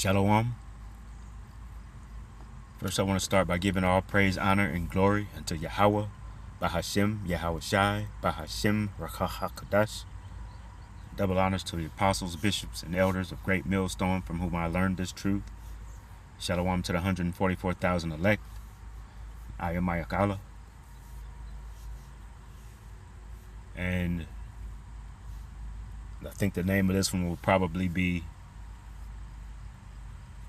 Shalom. First, I want to start by giving all praise, honor, and glory unto Yahweh, Bahashem, Yahweh Shai, Bahashem, Rakah Double honors to the apostles, bishops, and elders of Great Millstone, from whom I learned this truth. Shalom to the 144,000 elect. I am Mayakala. And I think the name of this one will probably be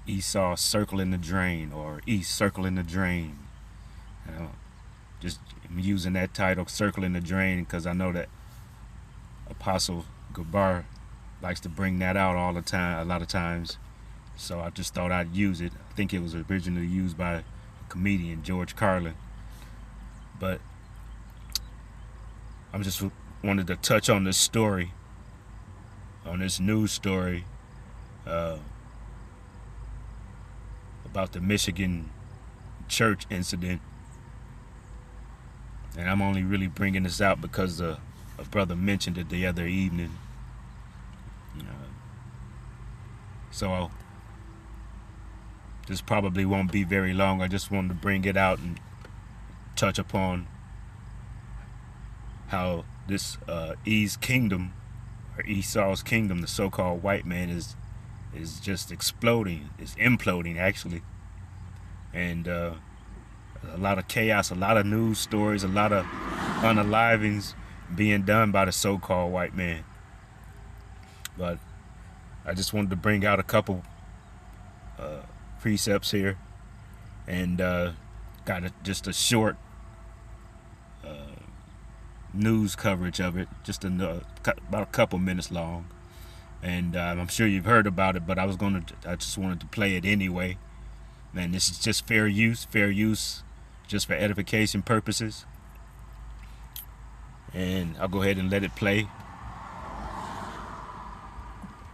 Esau circling the drain, or East circling the drain. Just using that title, circling the drain, because I know that Apostle Gabar likes to bring that out all the time, a lot of times. So I just thought I'd use it. I think it was originally used by a comedian, George Carlin. But I just wanted to touch on this story, on this news story, about the Michigan church incident. And I'm only really bringing this out because a brother mentioned it the other evening. So this probably won't be very long. I just wanted to bring it out and touch upon how this Esau's kingdom, the so-called white man, is just exploding. It's imploding, actually. And a lot of chaos, a lot of news stories, a lot of unalivings being done by the so-called white man. But I just wanted to bring out a couple precepts here, and got just a short news coverage of it, just about a couple minutes long. And I'm sure you've heard about it, but I just wanted to play it anyway. And this is just fair use, just for edification purposes. And I'll go ahead and let it play.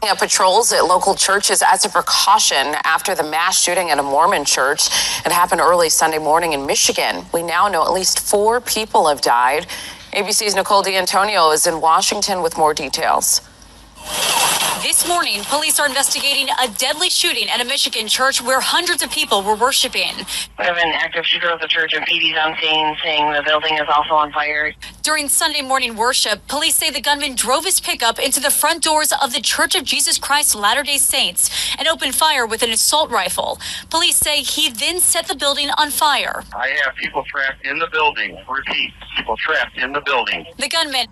Patrols at local churches as a precaution after the mass shooting at a Mormon church. It happened early Sunday morning in Michigan. We now know at least 4 people have died. ABC's Nicole D'Antonio is in Washington with more details. This morning, police are investigating a deadly shooting at a Michigan church where hundreds of people were worshiping. We have an active shooter at the church, and PD's on scene saying the building is also on fire. During Sunday morning worship, police say the gunman drove his pickup into the front doors of the Church of Jesus Christ Latter-day Saints and opened fire with an assault rifle. Police say he then set the building on fire. I have people trapped in the building. Repeat, people trapped in the building. The gunman.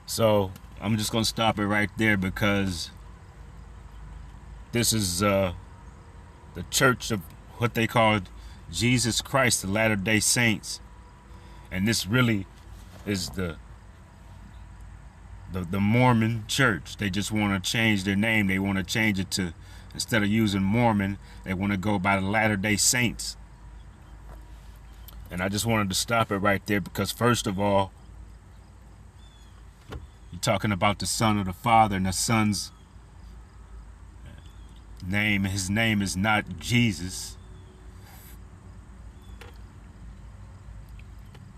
So I'm just going to stop it right there, because this is the church of what they call Jesus Christ, the Latter-day Saints. And this really is the Mormon church. They just want to change their name. They want to change it to, instead of using Mormon, they want to go by the Latter-day Saints. And I just wanted to stop it right there, because first of all, you're talking about the Son of the Father, and the Son's name, his name is not Jesus.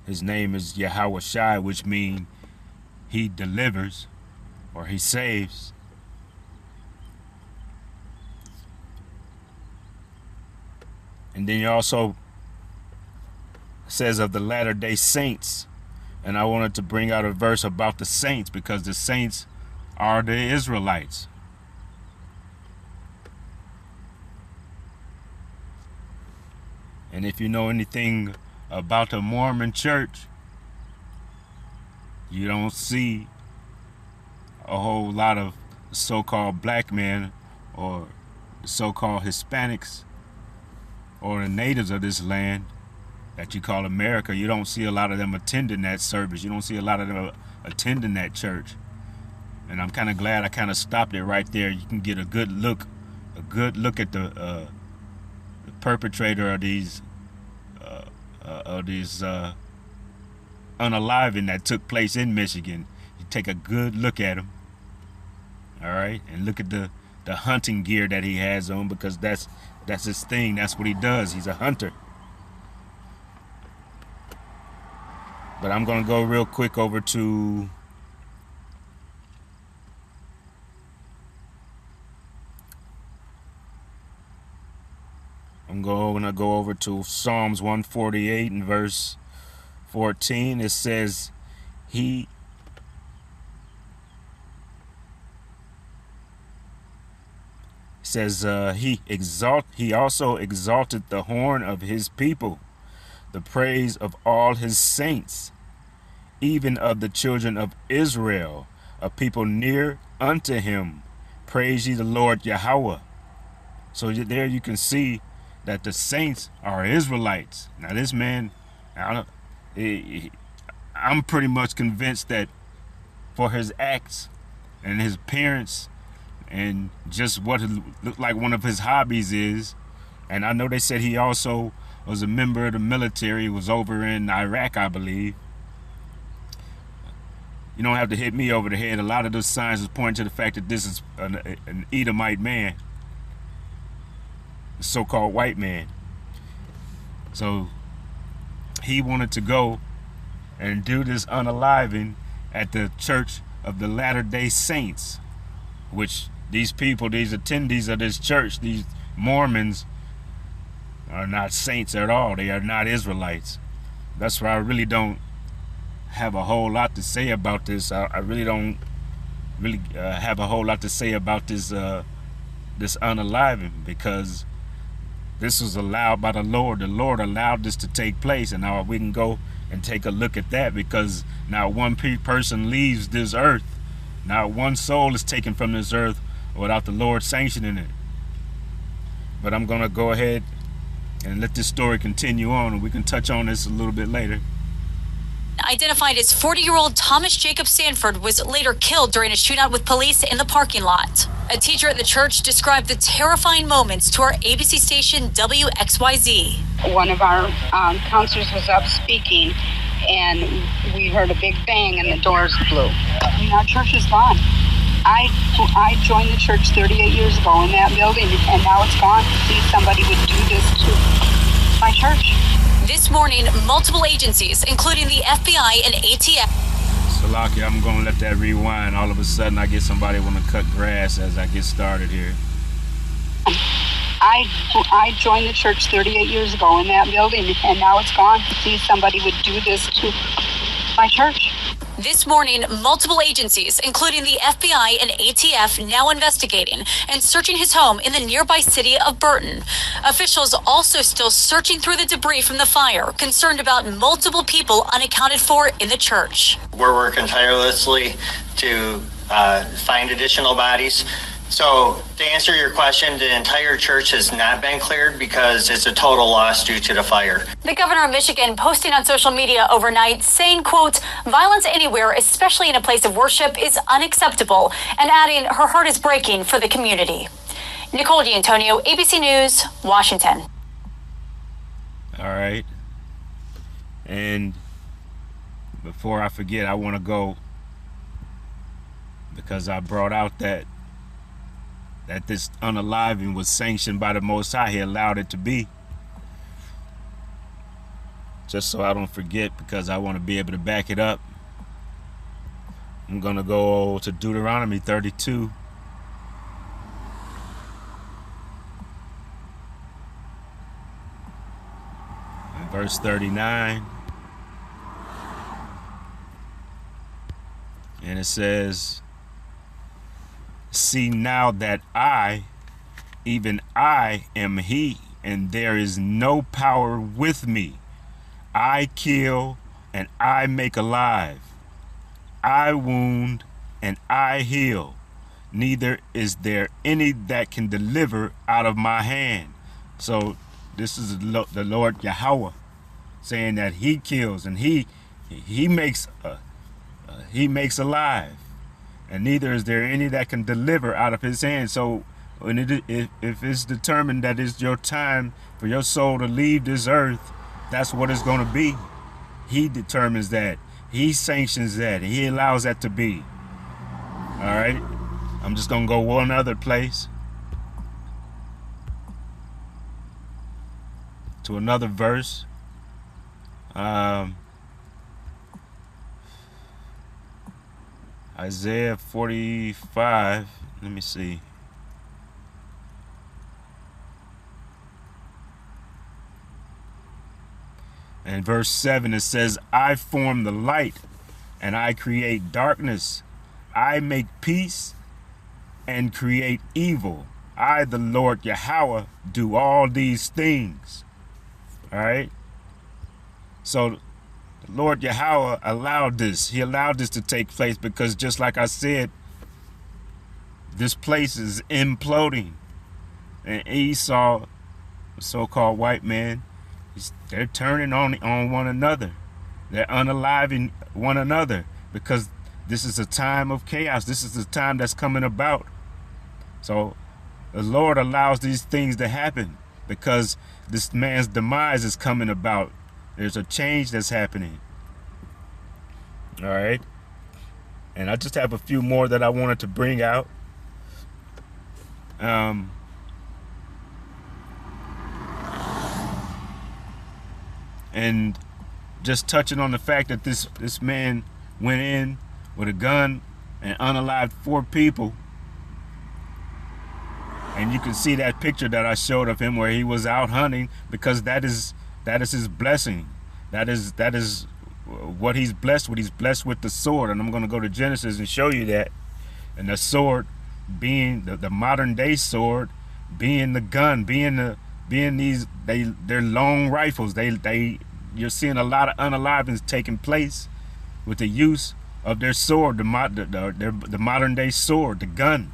His name is Yahweh Shai, which means he delivers, or he saves. And then he also says of the Latter-day Saints. And I wanted to bring out a verse about the saints, because the saints are the Israelites. And if you know anything about the Mormon church, you don't see a whole lot of so-called black men, or the so-called Hispanics, or the natives of this land that you call America. You don't see a lot of them attending that service. You don't see a lot of them attending that church. And I'm kind of glad I kind of stopped it right there. You can get a good look at the perpetrator of these unaliving that took place in Michigan. You take a good look at him, all right, and look at the hunting gear that he has on, because that's his thing. That's what he does. He's a hunter. But I'm going to go real quick over to I'm going to go over to Psalms 148 and verse 14. It says, He also exalted the horn of his people, the praise of all his saints, even of the children of Israel, a people near unto him. Praise ye the Lord Yahweh. So there you can see that the saints are Israelites. Now this man, I'm pretty much convinced that for his acts and his appearance and just what it looked like one of his hobbies is, and I know they said he also was a member of the military, was over in Iraq, I believe. You don't have to hit me over the head. A lot of those signs is pointing to the fact that this is an Edomite man, a so-called white man. So he wanted to go and do this unaliving at the Church of the Latter-day Saints, which these people, these attendees of this church, these Mormons, are not saints at all. They are not Israelites. That's why I really don't have a whole lot to say about this. I really don't have a whole lot to say about this this unaliving, because this was allowed by the Lord. The Lord allowed this to take place, and now we can go and take a look at that, because now one person leaves this earth. Now one soul is taken from this earth without the Lord sanctioning it. But I'm going to go ahead and let this story continue on, and we can touch on this a little bit later. Identified as 40-year-old Thomas Jacob Sanford was later killed during a shootout with police in the parking lot. A teacher at the church described the terrifying moments to our ABC station WXYZ. One of our counselors was up speaking, and we heard a big bang and the doors blew. Our church is gone. I joined the church 38 years ago in that building, and now it's gone. Please, somebody would do this to my church. This morning, multiple agencies, including the FBI and ATF. Salaki, I'm going to let that rewind. All of a sudden, I get somebody want to cut grass as I get started here. I joined the church 38 years ago in that building, and now it's gone. Please, somebody would do this to my church. This morning, multiple agencies, including the FBI and ATF, now investigating and searching his home in the nearby city of Burton. Officials also still searching through the debris from the fire, concerned about multiple people unaccounted for in the church. We're working tirelessly to find additional bodies. So to answer your question, the entire church has not been cleared because it's a total loss due to the fire. The governor of Michigan posting on social media overnight saying, quote, violence anywhere, especially in a place of worship, is unacceptable, and adding her heart is breaking for the community. Nicole D'Antonio, ABC News, Washington. All right. And before I forget, I want to go, because I brought out that this unaliving was sanctioned by the Most High. He allowed it to be. Just so I don't forget, because I want to be able to back it up. I'm going to go to Deuteronomy 32. And verse 39. And it says, see now that I, even I, am he, and there is no power with me. I kill and I make alive. I wound and I heal. Neither is there any that can deliver out of my hand. So this is the Lord Yahweh saying that he kills and he makes alive. And neither is there any that can deliver out of his hand. So when if it's determined that it's your time for your soul to leave this earth, that's what it's going to be. He determines that. He sanctions that. He allows that to be. All right. I'm just going to go one other place. To another verse. Isaiah 45, let me see. And verse 7, it says, I form the light and I create darkness. I make peace and create evil. I, the Lord Yahweh, do all these things. All right. So the Lord Yahweh allowed this. He allowed this to take place because, just like I said, this place is imploding. And Esau, the so-called white man, they're turning on one another. They're unaliving one another because this is a time of chaos. This is the time that's coming about. So the Lord allows these things to happen because this man's demise is coming about. There's a change that's happening. All right. And I just have a few more that I wanted to bring out. And just touching on the fact that this man went in with a gun and unalived 4 people. And you can see that picture that I showed of him where he was out hunting, because that is his blessing. That is what he's blessed with. He's blessed with the sword. And I'm going to go to Genesis and show you that. And the sword being the modern day sword, being the gun, being these they're long rifles. You're seeing a lot of unalivings taking place with the use of their sword, the modern day sword, the gun.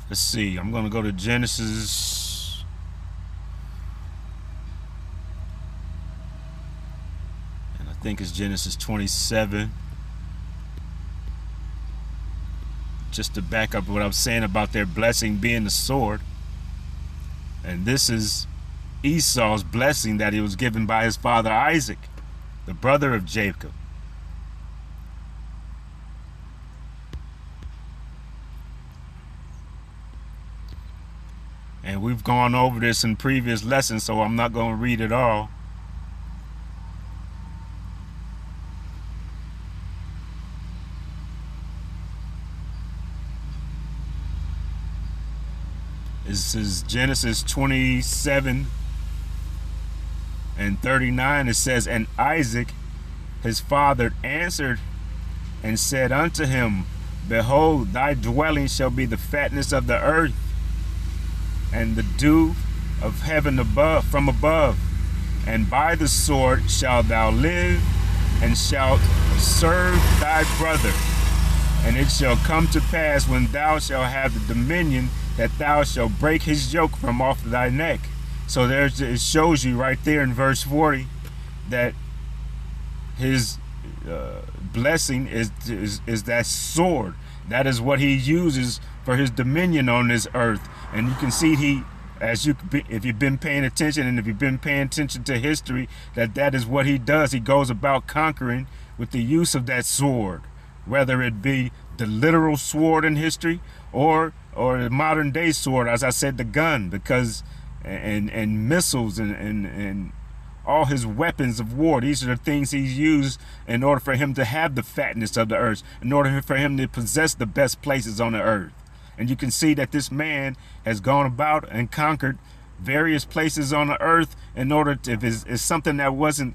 Let's see. I'm going to go to Genesis. And I think it's Genesis 27. Just to back up what I'm saying about their blessing being the sword. And this is Esau's blessing that he was given by his father Isaac, the brother of Jacob. And we've gone over this in previous lessons, so I'm not going to read it all. This is Genesis 27 and 39. It says, and Isaac, his father, answered and said unto him, behold, thy dwelling shall be the fatness of the earth, and the dew of heaven above, from above. And by the sword shalt thou live, and shalt serve thy brother. And it shall come to pass, when thou shalt have the dominion, that thou shalt break his yoke from off thy neck. So it shows you right there in verse 40 that his blessing is that sword. That is what he uses for his dominion on this earth. And you can see if you've been paying attention, and if you've been paying attention to history, that is what he does. He goes about conquering with the use of that sword, whether it be the literal sword in history or the modern day sword, as I said, the gun, because and missiles and all his weapons of war. These are the things he's used in order for him to have the fatness of the earth, in order for him to possess the best places on the earth. And you can see that this man has gone about and conquered various places on the earth in order to, if it's something that wasn't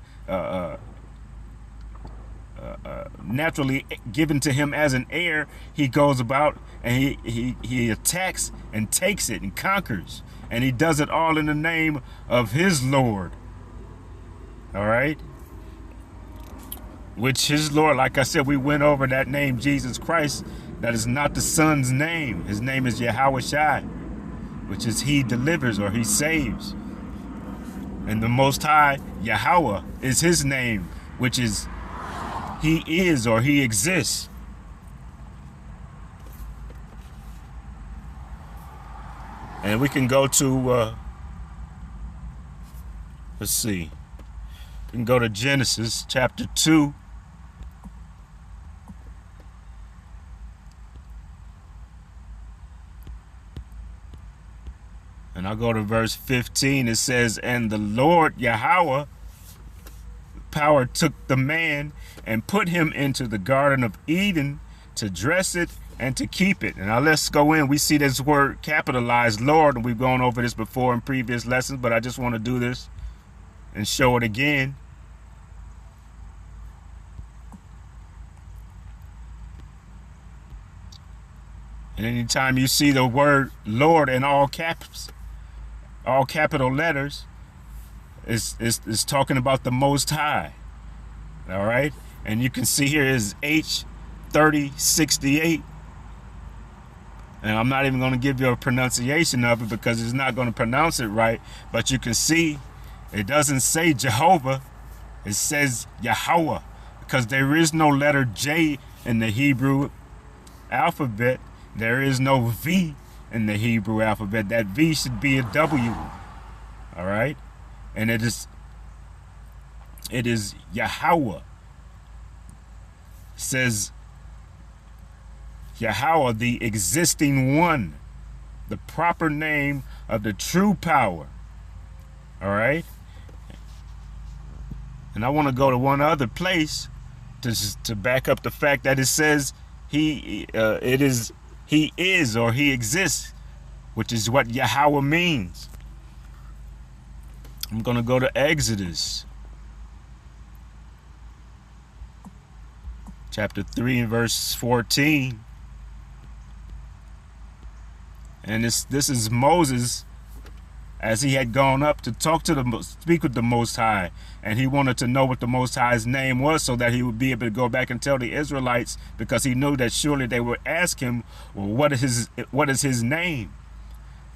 naturally given to him as an heir, he goes about and he attacks and takes it and conquers. And he does it all in the name of his Lord. All right? Which his Lord, like I said, we went over that name, Jesus Christ. That is not the Son's name. His name is Yahweh Shai, which is he delivers or he saves. And the Most High, Yahweh, is his name, which is he is or he exists. And we can go to, let's see. We can go to Genesis chapter 2. And I'll go to verse 15. It says, and the Lord Yahweh power took the man and put him into the Garden of Eden to dress it and to keep it. And now let's go in. We see this word capitalized, Lord, and we've gone over this before in previous lessons, but I just want to do this and show it again. And anytime you see the word Lord in all caps, all capital letters, it's talking about the Most High. All right. And you can see here is H3068. And I'm not even going to give you a pronunciation of it because it's not going to pronounce it right. But you can see it doesn't say Jehovah. It says Yahweh, because there is no letter J in the Hebrew alphabet. There is no V in the Hebrew alphabet. That V should be a W. All right. And it is Yahweh. It says Yahweh, the existing one, the proper name of the true power. All right. And I want to go to one other place to back up the fact that it says he is or he exists, which is what Yahweh means. I'm going to go to Exodus chapter 3 and verse 14. And this is Moses as he had gone up to speak with the Most High, and he wanted to know what the Most High's name was so that he would be able to go back and tell the Israelites, because he knew that surely they would ask him, well, what is his name?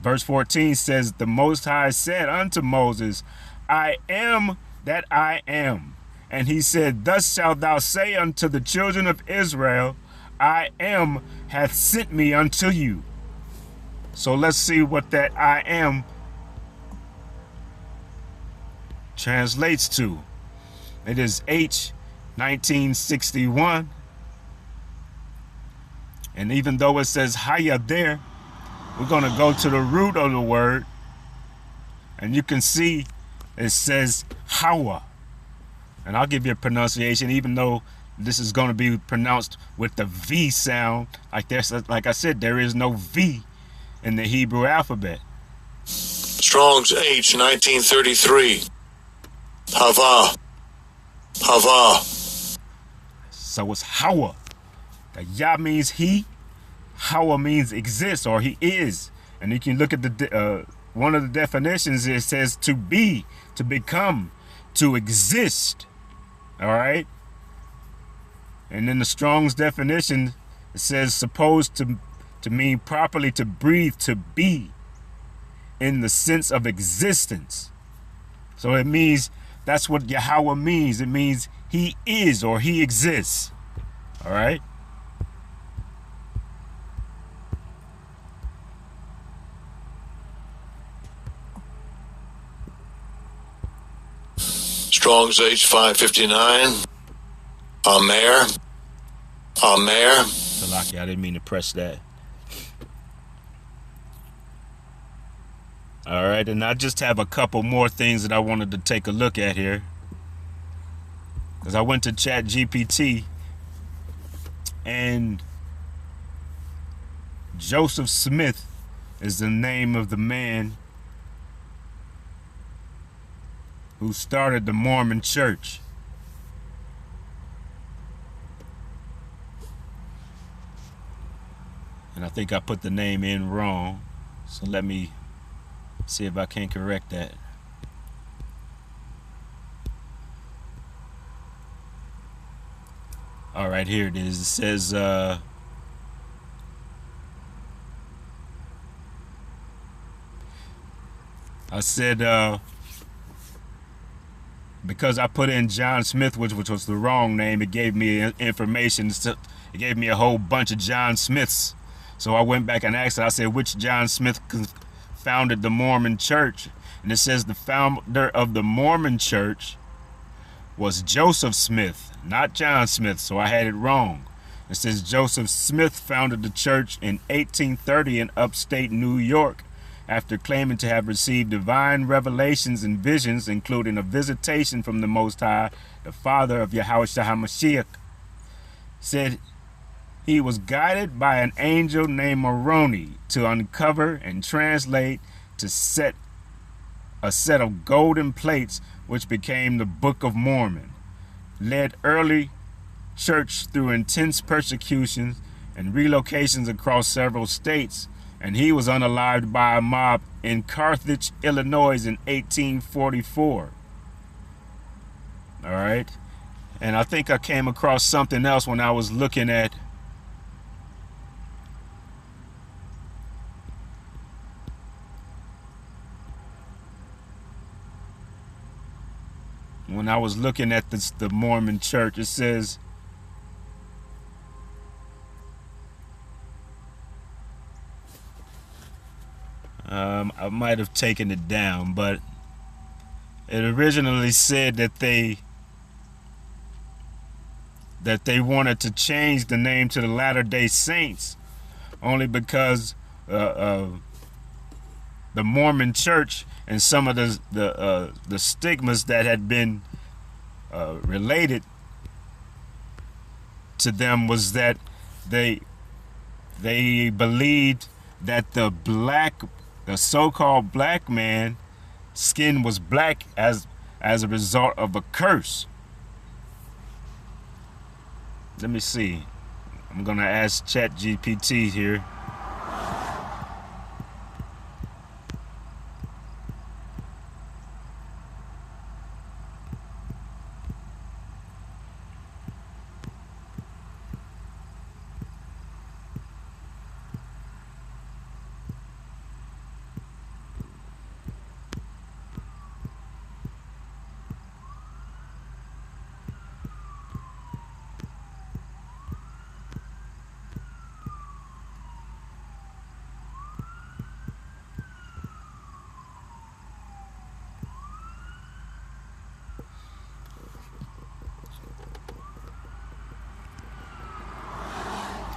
Verse 14 says, the Most High said unto Moses, I am that I am. And he said, thus shalt thou say unto the children of Israel, I am hath sent me unto you. So let's see what that I am translates to. It is H1961. And even though it says Haya there, we're going to go to the root of the word. And you can see it says Hawa. And I'll give you a pronunciation, even though this is going to be pronounced with the V sound. Like I said, there is no V in the Hebrew alphabet. Strong's H 1933. Hava. Hava. So it's Hawa. The Yah means he. Hawa means exists, or he is. And you can look at the one of the definitions. It says to be, to become, to exist. All right. And then the Strong's definition, it says supposed to mean properly to breathe, to be, in the sense of existence. So it means that's what Yahweh means. It means he is or he exists. All right. Strong's H559. Amer. Amer. Salaki, I didn't mean to press that. All right, and I just have a couple more things that I wanted to take a look at here, because I went to ChatGPT, and Joseph Smith is the name of the man who started the Mormon Church. And I think I put the name in wrong, so let me see if I can correct that. All right, here it is. It says I said because I put in John Smith, which was the wrong name, it gave me information. It gave me a whole bunch of John Smiths. So I went back and asked it. I said, which John Smith founded the Mormon Church? And it says the founder of the Mormon Church was Joseph Smith, not John Smith. So I had it wrong. It says Joseph Smith founded the church in 1830 in upstate New York after claiming to have received divine revelations and visions, including a visitation from the Most High, the Father of Yahushua HaMashiach. Said he was guided by an angel named Moroni to uncover and translate to set a set of golden plates which became the Book of Mormon, led early church through intense persecutions and relocations across several states, and he was unalived by a mob in Carthage, Illinois in 1844. All right. And I think I came across something else when I was looking at the Mormon church. It says I might have taken it down, but it originally said that they wanted to change the name to the Latter-day Saints only because the Mormon church and some of the stigmas that had been related to them was that they believed that the so-called black man skin was black as a result of a curse. Let me see. I'm gonna ask ChatGPT here.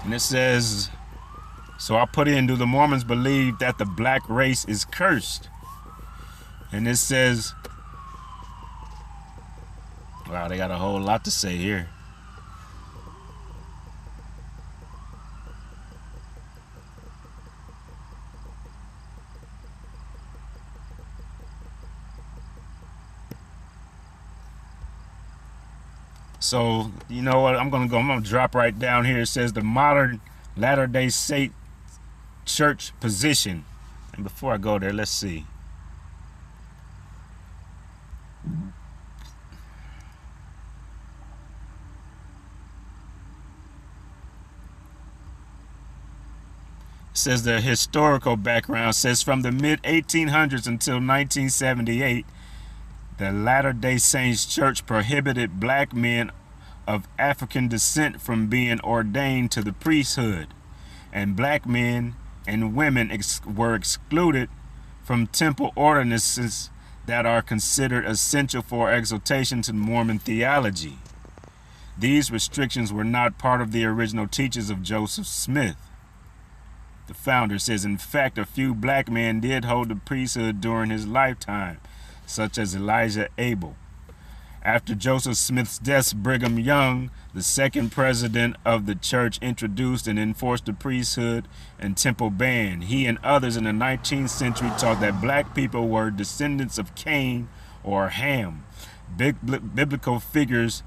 And it says, so I put in, do the Mormons believe that the black race is cursed? And it says, wow, they got a whole lot to say here. So, you know what, I'm gonna drop right down here. It says the modern Latter-day Saint church position. And before I go there, let's see. It says the historical background says from the mid 1800s until 1978, the Latter-day Saints Church prohibited black men of African descent from being ordained to the priesthood, and black men and women were excluded from temple ordinances that are considered essential for exaltation to Mormon theology. These restrictions were not part of the original teachings of Joseph Smith. The founder says, in fact, a few black men did hold the priesthood during his lifetime, such as Elijah Abel. After Joseph Smith's death, Brigham Young, the second president of the church, introduced and enforced the priesthood and temple ban. He and others in the 19th century taught that black people were descendants of Cain or Ham, biblical figures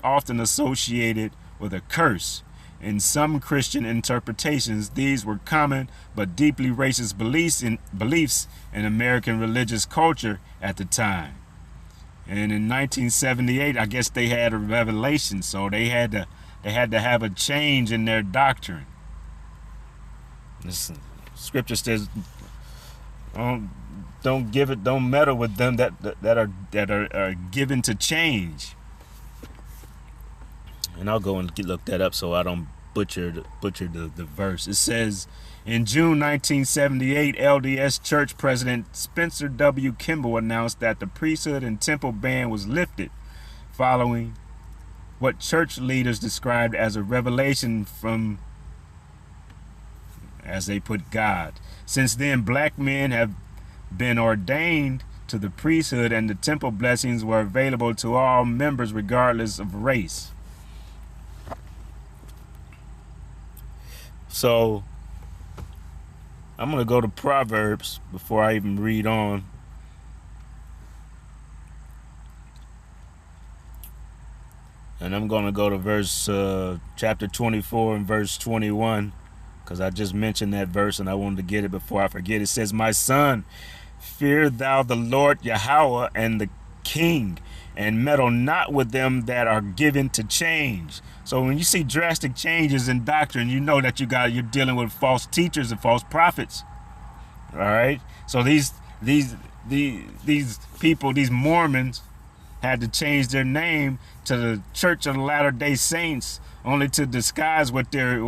often associated with a curse. In some Christian interpretations, these were common but deeply racist beliefs in American religious culture at the time. And in 1978, I guess they had a revelation, so they had to have a change in their doctrine. Listen, Scripture says, don't meddle with them that are given to change. And I'll go and look that up so I don't butcher the verse. It says, in June 1978, LDS Church President Spencer W. Kimball announced that the priesthood and temple ban was lifted following what church leaders described as a revelation from, as they put, God. Since then, black men have been ordained to the priesthood, and the temple blessings were available to all members regardless of race. So I'm going to go to Proverbs before I even read on. And I'm going to go to chapter 24 and verse 21, because I just mentioned that verse and I wanted to get it before I forget. It says, "My son, fear thou the Lord Yahweh and the king, and meddle not with them that are given to change." So when you see drastic changes in doctrine, you know that you're dealing with false teachers and false prophets. All right. So these people, these Mormons, had to change their name to the Church of the Latter-day Saints, only to disguise what their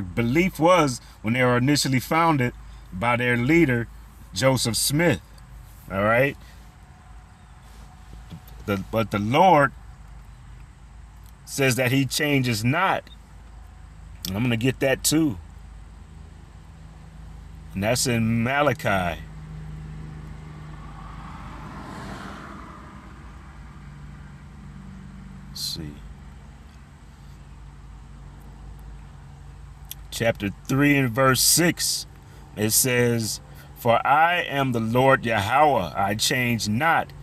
belief was when they were initially founded by their leader, Joseph Smith. All right. But the Lord says that he changes not. And I'm going to get that too. And that's in Malachi. Let's see. Chapter 3 and verse 6. It says, "For I am the Lord Yahweh, I change not.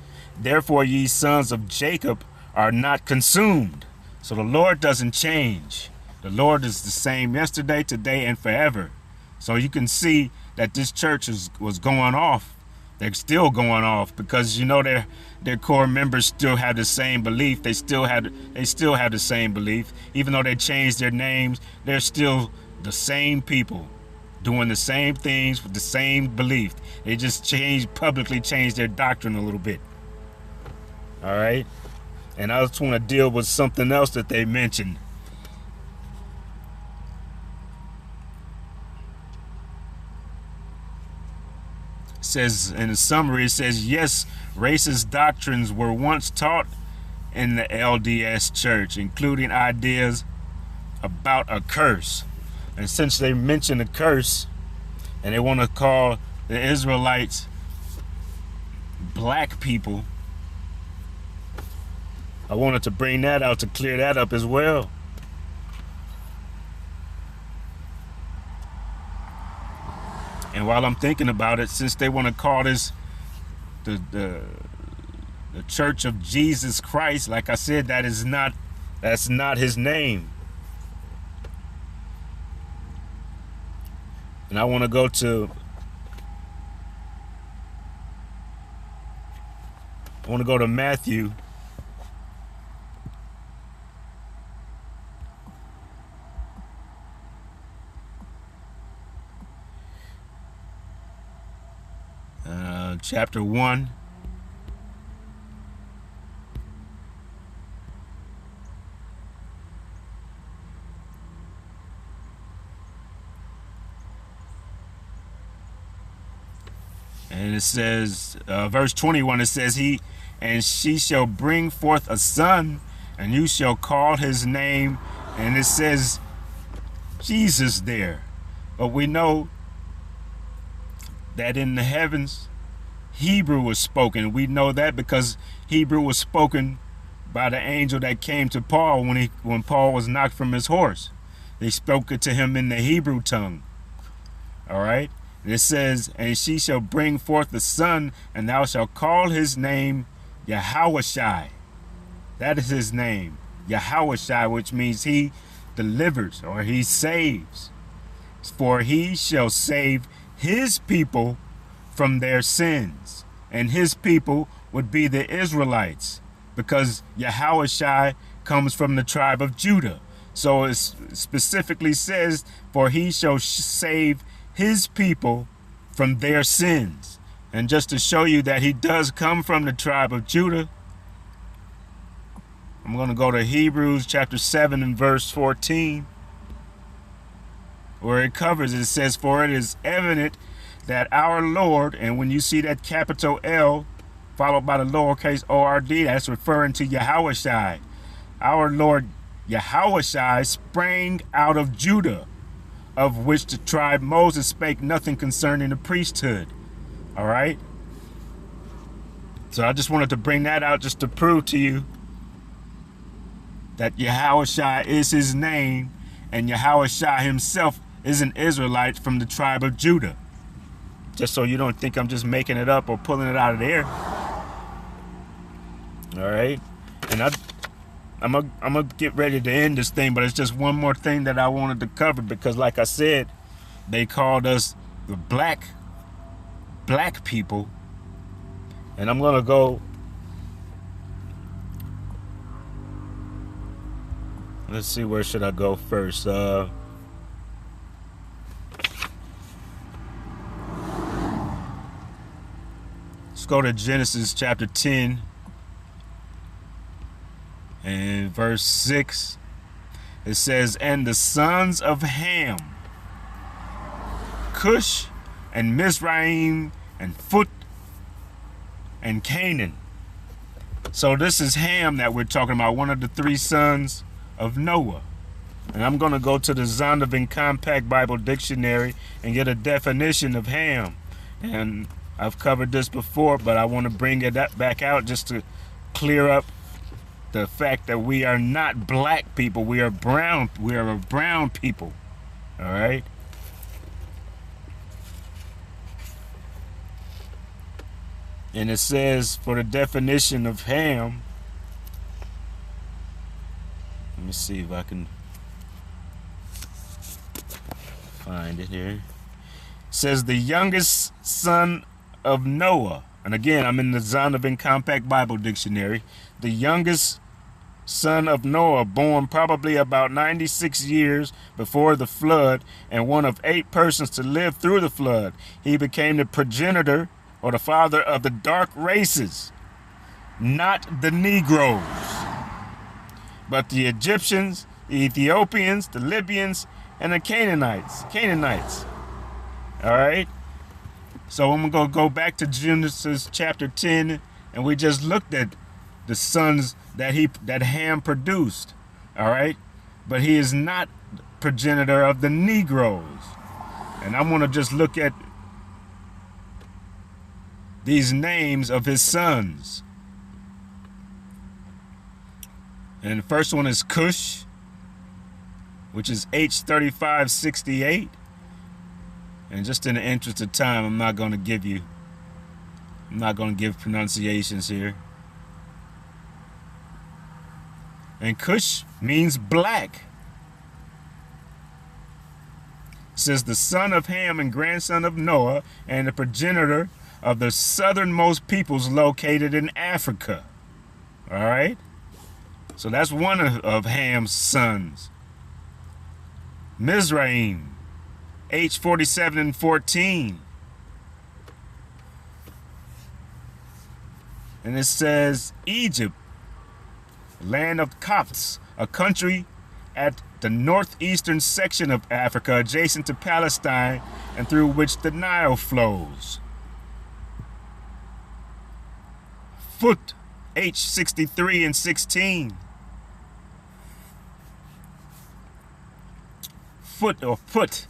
Therefore ye sons of Jacob are not consumed." So the Lord doesn't change. The Lord is the same yesterday, today, and forever. So you can see that this church was going off. They're still going off because, you know, their core members still have the same belief. They still have the same belief. Even though they changed their names, they're still the same people doing the same things with the same belief. They just publicly changed their doctrine a little bit. All right. And I just want to deal with something else that they mentioned. It says in the summary, it says, yes, racist doctrines were once taught in the LDS church, including ideas about a curse. And since they mention a curse and they want to call the Israelites black people, I wanted to bring that out to clear that up as well. And while I'm thinking about it, since they want to call this the Church of Jesus Christ, like I said, that's not his name. And I want to go to Matthew. Chapter 1. And it says, verse 21, it says, she shall bring forth a son, and you shall call his name. And it says Jesus there. But we know that in the heavens, Hebrew was spoken. We know that because Hebrew was spoken by the angel that came to Paul when Paul was knocked from his horse. They spoke it to him in the Hebrew tongue. All right. And it says, and she shall bring forth a son, and thou shalt call his name Yahawashai. That is his name, Yahawashai, which means he delivers or he saves. For he shall save his people from their sins. And his people would be the Israelites, because Yahawashai comes from the tribe of Judah. So it specifically says, for he shall save his people from their sins. And just to show you that he does come from the tribe of Judah, I'm going to go to Hebrews chapter 7 and verse 14, where it covers, it says, for it is evident that our Lord, and when you see that capital L followed by the lowercase O-R-D, that's referring to Yahawashai. Our Lord Yahawashai sprang out of Judah, of which the tribe Moses spake nothing concerning the priesthood. All right. So I just wanted to bring that out just to prove to you that Yahawashai is his name, And Yahushua himself is an Israelite from the tribe of Judah. Just so you don't think I'm just making it up or pulling it out of the air. All right. And I'm gonna get ready to end this thing, but it's just one more thing that I wanted to cover, because like I said, they called us the black people. And I'm gonna go, let's see, where should I go first? Let's go to Genesis chapter 10 and verse 6. It says, and the sons of Ham, Cush and Mizraim and Phut and Canaan. So this is Ham that we're talking about, one of the three sons of Noah. And I'm going to go to the Zondervan Compact Bible Dictionary and get a definition of Ham. And I've covered this before, but I want to bring it back out just to clear up the fact that we are not black people. We are brown. We are a brown people. All right. And it says, for the definition of Ham, let me see if I can find it here. It says the youngest son of Noah. And again, I'm in the Zondervan Compact Bible Dictionary. The youngest son of Noah, born probably about 96 years before the flood, and one of 8 persons to live through the flood. He became the progenitor, or the father, of the dark races, not the Negroes, but the Egyptians, the Ethiopians, the Libyans, and the Canaanites. All right. So I'm going to go back to Genesis chapter 10, and we just looked at the sons that Ham produced. All right. But he is not progenitor of the Negroes. And I'm going to just look at these names of his sons. And the first one is Cush, which is H3568. And just in the interest of time, I'm not going to give pronunciations here. And Cush means black. It says the son of Ham and grandson of Noah, and the progenitor of the southernmost peoples located in Africa. All right. So that's one of Ham's sons. Mizraim, H47 and 14. And it says Egypt, land of Copts, a country at the northeastern section of Africa adjacent to Palestine and through which the Nile flows. Phut, H63 and 16. Phut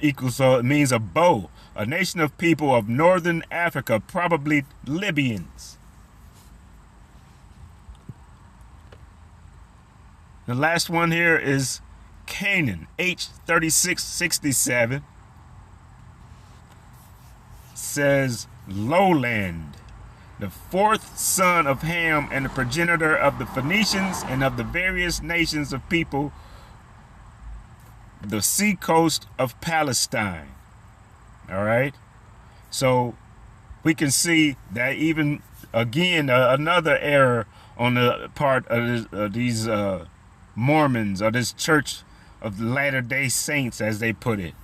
equals, it means a bow, a nation of people of northern Africa, probably Libyans. The last one here is Canaan, H3667. Says lowland, the fourth son of Ham and the progenitor of the Phoenicians and of the various nations of people, the sea coast of Palestine. All right. So we can see that even again, another error on the part of these Mormons, or this Church of the Latter-day Saints, as they put it.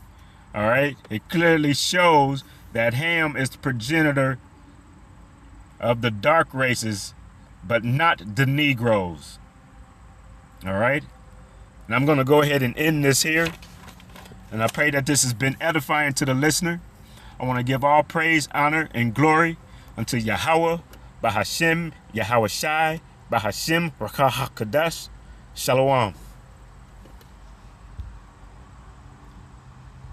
All right. It clearly shows that Ham is the progenitor of the dark races, but not the Negroes. All right. And I'm going to go ahead and end this here. And I pray that this has been edifying to the listener. I want to give all praise, honor, and glory unto Yahweh, Bahashem, Yahushai, Bahashem, Rakah HaKadosh. Shalom.